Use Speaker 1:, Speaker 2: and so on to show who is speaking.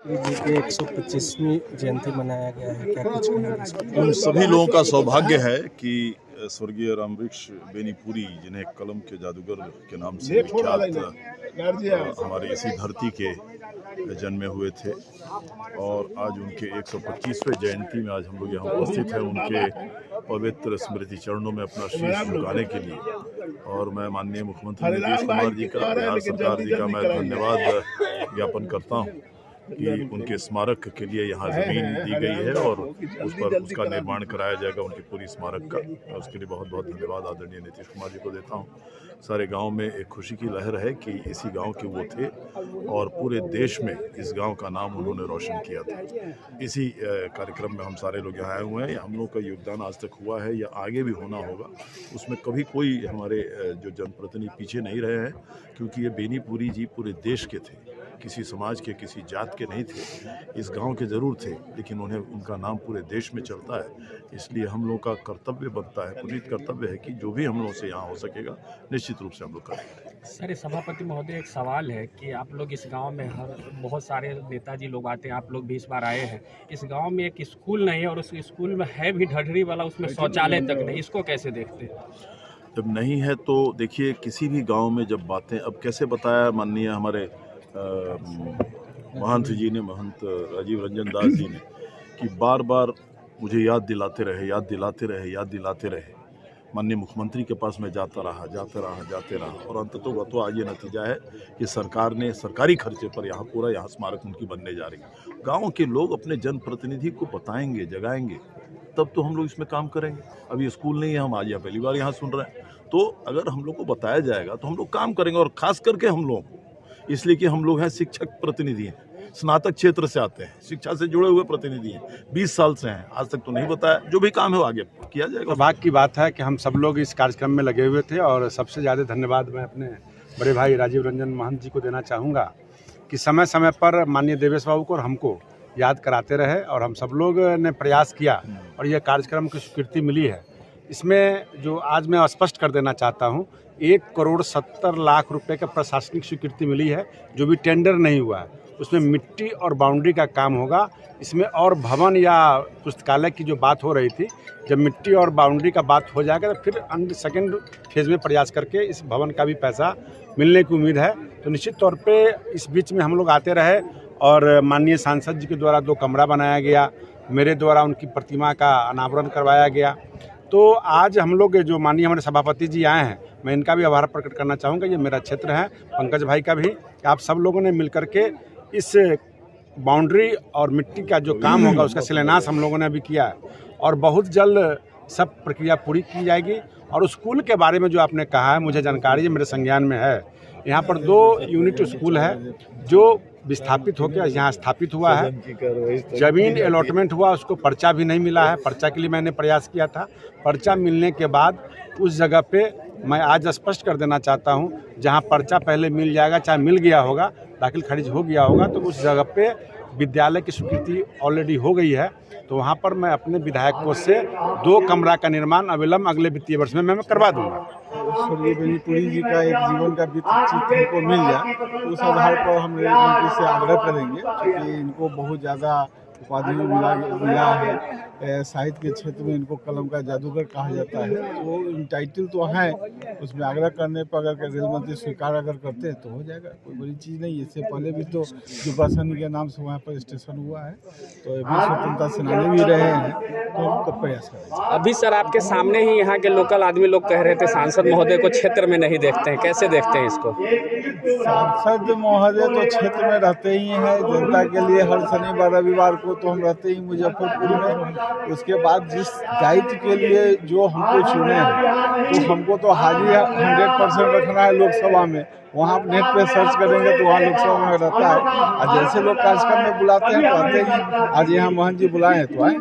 Speaker 1: जी की 125वीं जयंती मनाया गया है, क्या कुछ कहेंगे इस पर?
Speaker 2: उन सभी लोगों का सौभाग्य है कि स्वर्गीय रामवृक्ष बेनीपुरी, जिन्हें कलम के जादूगर के नाम से विख्यात हमारे इसी धरती के जन्मे हुए थे, और आज उनके 125वें जयंती में आज हम लोग यहाँ उपस्थित हैं उनके पवित्र स्मृति चरणों में अपना शीश झुकाने के लिए। और मैं माननीय मुख्यमंत्री नीतीश कुमार जी का, बिहार सरकार जी का मैं धन्यवाद ज्ञापन करता हूँ कि उनके स्मारक के लिए यहाँ ज़मीन दी गई है और उस पर उसका निर्माण कराया जाएगा, उनकी पूरी स्मारक का। मैं उसके लिए बहुत बहुत धन्यवाद आदरणीय नीतीश कुमार जी को देता हूँ। सारे गांव में एक खुशी की लहर है कि इसी गांव के वो थे और पूरे देश में इस गांव का नाम उन्होंने रोशन किया था। इसी कार्यक्रम में हम सारे लोग यहाँ आए हुए हैं। हम लोग का योगदान आज तक हुआ है या आगे भी होना होगा, उसमें कभी कोई हमारे जो जनप्रतिनिधि पीछे नहीं रहे हैं, क्योंकि ये बेनीपुरी जी पूरे देश के थे, किसी समाज के, किसी जात के नहीं थे। इस गांव के ज़रूर थे, लेकिन उनका नाम पूरे देश में चलता है। इसलिए हम लोग का कर्तव्य बनता है, पुनीत कर्तव्य है कि जो भी हम लोग से यहाँ हो सकेगा निश्चित रूप से हम लोग करेंगे।
Speaker 3: सर, सभापति महोदय, एक सवाल है कि आप लोग इस गांव में बहुत सारे नेताजी लोग आते हैं, आप लोग भी इस बार आए हैं। इस गांव में एक स्कूल नहीं है और उस स्कूल में है भी ढढरी वाला, उसमें शौचालय तक नहीं, इसको कैसे देखते हैं?
Speaker 2: जब नहीं है तो देखिए, किसी भी गाँव में जब बातें, अब कैसे बताया माननीय हमारे महंत जी ने, महंत राजीव रंजन दास जी ने, कि बार बार मुझे याद दिलाते रहे। माननीय मुख्यमंत्री के पास मैं जाते रहा और अंततः आज ये नतीजा है कि सरकार ने सरकारी खर्चे पर यहाँ स्मारक उनकी बनने जा रही है। गाँव के लोग अपने जनप्रतिनिधि को बताएंगे, जगाएंगे, तब तो हम लोग इसमें काम करेंगे। अभी स्कूल नहीं है, हम आज या पहली बार यहाँ सुन रहे हैं, तो अगर हम लोग को बताया जाएगा तो हम लोग काम करेंगे। और खास करके हम लोग इसलिए कि हम लोग हैं शिक्षक प्रतिनिधि हैं, स्नातक क्षेत्र से आते हैं, शिक्षा से जुड़े हुए प्रतिनिधि हैं, 20 साल से हैं, आज तक तो नहीं बताया। जो भी काम है वो आगे किया जाएगा।
Speaker 4: सौभाग्य की बात है कि हम सब लोग इस कार्यक्रम में लगे हुए थे और सबसे ज़्यादा धन्यवाद मैं अपने बड़े भाई राजीव रंजन महंत जी को देना चाहूँगा कि समय समय पर माननीय देवेश बाबू को और हमको याद कराते रहे और हम सब लोग ने प्रयास किया और यह कार्यक्रम की स्वीकृति मिली है। इसमें जो आज मैं स्पष्ट कर देना चाहता हूँ, 1,70,00,000 रुपए का प्रशासनिक स्वीकृति मिली है, जो भी टेंडर नहीं हुआ है। उसमें मिट्टी और बाउंड्री का काम होगा। इसमें और भवन या पुस्तकालय की जो बात हो रही थी, जब मिट्टी और बाउंड्री का बात हो जाएगा तो फिर सेकंड फेज में प्रयास करके इस भवन का भी पैसा मिलने की उम्मीद है। तो निश्चित तौर पे इस बीच में हम लोग आते रहे और माननीय सांसद जी के द्वारा 2 कमरा बनाया गया, मेरे द्वारा उनकी प्रतिमा का अनावरण करवाया गया। तो आज हम लोग जो माननीय हमारे सभापति जी आए हैं, मैं इनका भी आभार प्रकट करना चाहूँगा। ये मेरा क्षेत्र है, पंकज भाई का भी, आप सब लोगों ने मिल करके इस बाउंड्री और मिट्टी का जो काम होगा उसका शिलान्यास हम लोगों ने अभी किया है और बहुत जल्द सब प्रक्रिया पूरी की जाएगी। और स्कूल के बारे में जो आपने कहा है, मुझे जानकारी है, मेरे संज्ञान में है। यहाँ पर 2 यूनिट स्कूल है जो विस्थापित होकर यहाँ स्थापित हुआ है। जमीन अलॉटमेंट हुआ, उसको पर्चा भी नहीं मिला है। पर्चा के लिए मैंने प्रयास किया था। पर्चा मिलने के बाद उस जगह पे मैं आज स्पष्ट कर देना चाहता हूँ, जहाँ पर्चा पहले मिल जाएगा, चाहे मिल गया होगा, दाखिल खारिज हो गया होगा, तो उस जगह पे विद्यालय की स्वीकृति ऑलरेडी हो गई है। तो वहाँ पर मैं अपने विधायक कोष से 2 कमरा का निर्माण अविलंब अगले वित्तीय वर्ष में मैं करवा दूँगा।
Speaker 5: स्वर्गीय बेनीपुरी जी का एक जीवन का चित्र इनको मिल जाए, तो उस आधार पर हम मंत्री से आग्रह करेंगे, क्योंकि इनको बहुत ज़्यादा उपाधियों मिला है। साहित्य के क्षेत्र में इनको कलम का जादूगर कहा जाता है, तो टाइटल तो है। उसमें आग्रह करने पर अगर रेल मंत्री स्वीकार अगर करते हैं तो हो जाएगा, कोई बड़ी चीज़ नहीं है। इससे पहले भी तो जुब्बासनी के नाम से वहाँ पर स्टेशन हुआ है, तो अभी स्वतंत्रता सेनानी भी रहे हैं, तो हम कब प्रयास करेंगे।
Speaker 3: अभी सर, आपके सामने ही यहाँ के लोकल आदमी लोग कह रहे थे सांसद महोदय को क्षेत्र में नहीं देखते हैं, कैसे देखते हैं इसको?
Speaker 5: सांसद महोदय तो क्षेत्र में रहते ही हैं, जनता के लिए हर शनिवार रविवार को तो हम रहते ही मुजफ्फरपुर में। उसके बाद जिस दायित्व के लिए जो हमको चुने हैं, तो हमको तो हाजिर 100% रखना है लोकसभा में। वहाँ नेट पे सर्च करेंगे तो वहाँ लोकसभा में रहता है। और जैसे लोग कार्यक्रम में बुलाते हैं तो आते ही। आज यहाँ महंत जी बुलाए हैं तो आए।